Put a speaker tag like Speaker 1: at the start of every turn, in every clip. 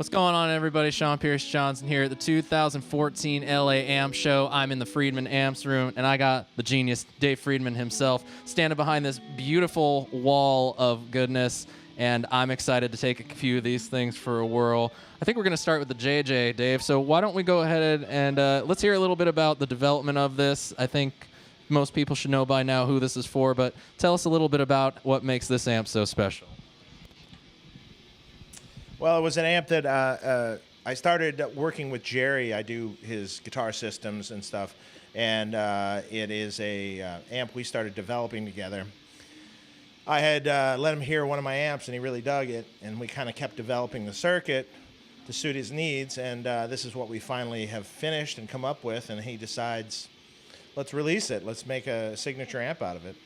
Speaker 1: What's going on, everybody? Sean Pierce Johnson here at the 2014 LA Amp Show. I'm in the Friedman Amps room, and I got the genius Dave Friedman himself standing behind this beautiful wall of goodness, and I'm excited to take a few of these things for a whirl. I think we're going to start with the JJ, Dave, so why don't we go ahead and let's hear a little bit about the development of this. I think most people should know by now who this is for, but tell us a little bit about what makes this amp so special.
Speaker 2: Well, it was an amp that I started working with Jerry. I do his guitar systems and stuff, and it is a amp we started developing together. I had let him hear one of my amps, and he really dug it, and we kind of kept developing the circuit to suit his needs, and this is what we finally have finished and come up with, and he decides, let's release it. Let's make a signature amp out of it,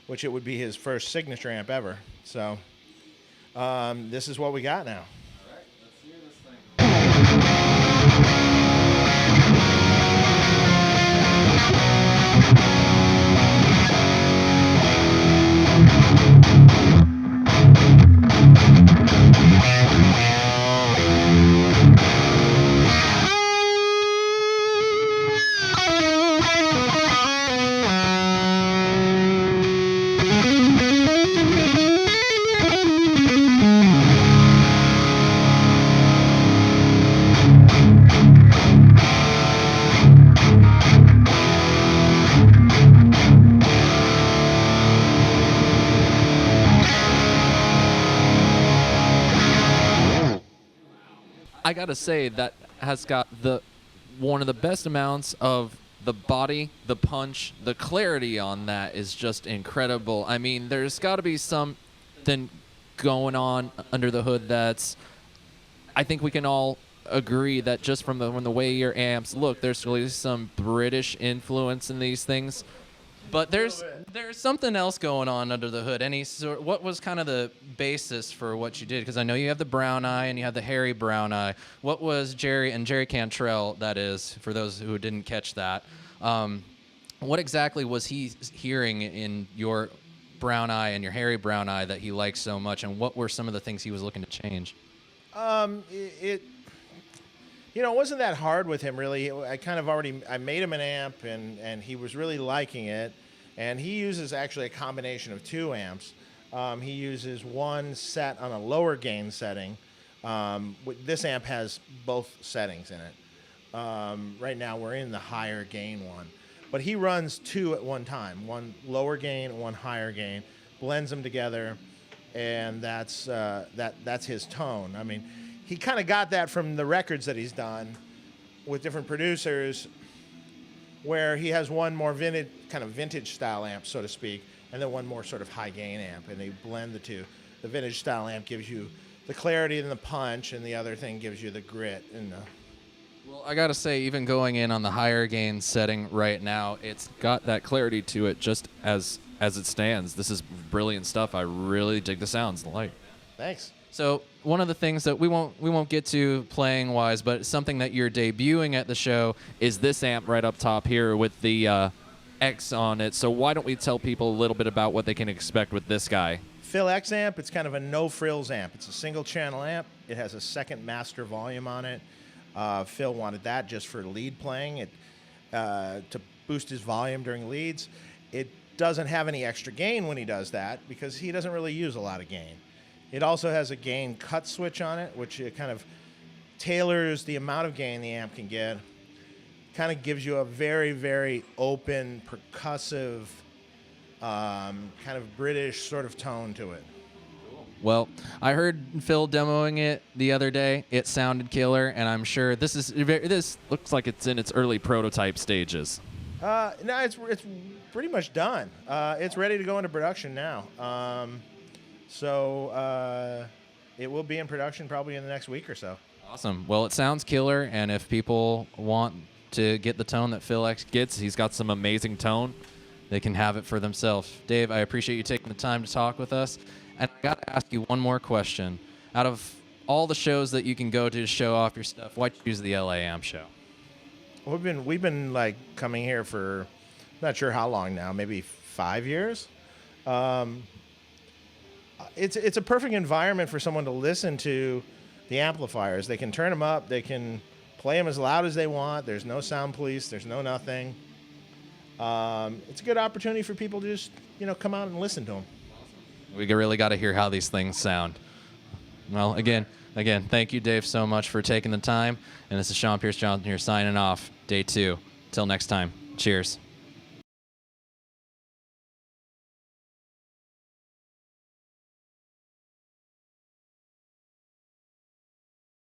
Speaker 2: which it would be his first signature amp ever. So this is what we got now.
Speaker 1: All right, let's hear this thing. I gotta say that has got one of the best amounts of the body, the punch, the clarity on that is just incredible. I mean, there's got to be something going on under the hood that's, I think we can all agree that just from the way your amps look, there's really some British influence in these things. But there's something else going on under the hood. What was kind of the basis for what you did? Because I know you have the brown eye and you have the hairy brown eye. What was Jerry Cantrell, that is, for those who didn't catch that? What exactly was he hearing in your brown eye and your hairy brown eye that he liked so much? And what were some of the things he was looking to change?
Speaker 2: It wasn't that hard with him, really. I made him an amp, and he was really liking it. And he uses actually a combination of two amps. He uses one set on a lower gain setting. This amp has both settings in it. Right now we're in the higher gain one. But he runs two at one time, one lower gain and one higher gain, blends them together, and that's his tone. I mean, he kind of got that from the records that he's done with different producers, where he has one more vintage style amp, so to speak, and then one more sort of high gain amp, and they blend the two. The vintage style amp gives you the clarity and the punch, and the other thing gives you the grit.
Speaker 1: Well, I gotta say, even going in on the higher gain setting right now, it's got that clarity to it just as it stands. This is brilliant stuff. I really dig the sounds.
Speaker 2: Thanks.
Speaker 1: So one of the things that we won't get to playing wise, but something that you're debuting at the show is this amp right up top here with the X on it. So why don't we tell people a little bit about what they can expect with this guy?
Speaker 2: Phil X amp, it's kind of a no-frills amp. It's a single-channel amp. It has a second master volume on it. Phil wanted that just for lead playing, to boost his volume during leads. It doesn't have any extra gain when he does that because he doesn't really use a lot of gain. It also has a gain cut switch on it, which it kind of tailors the amount of gain the amp can get. Kind of gives you a very, very open, percussive, kind of British sort of tone to it.
Speaker 1: Well, I heard Phil demoing it the other day. It sounded killer, and I'm sure this looks like it's in its early prototype stages.
Speaker 2: No, it's pretty much done. It's ready to go into production now. So it will be in production probably in the next week or so.
Speaker 1: Awesome. Well, it sounds killer, and if people want to get the tone that Phil X gets, he's got some amazing tone. They can have it for themselves. Dave, I appreciate you taking the time to talk with us. And I got to ask you one more question. Out of all the shows that you can go to show off your stuff, why choose the LA Amp Show?
Speaker 2: We've been like coming here for not sure how long now, maybe 5 years. It's a perfect environment for someone to listen to the amplifiers. They can turn them up. They can play them as loud as they want. There's no sound police. There's no nothing. It's a good opportunity for people to just, come out and listen to them.
Speaker 1: We really got to hear how these things sound. Well, again, thank you, Dave, so much for taking the time. And this is Sean Pierce Johnson here signing off. Day 2. Till next time. Cheers.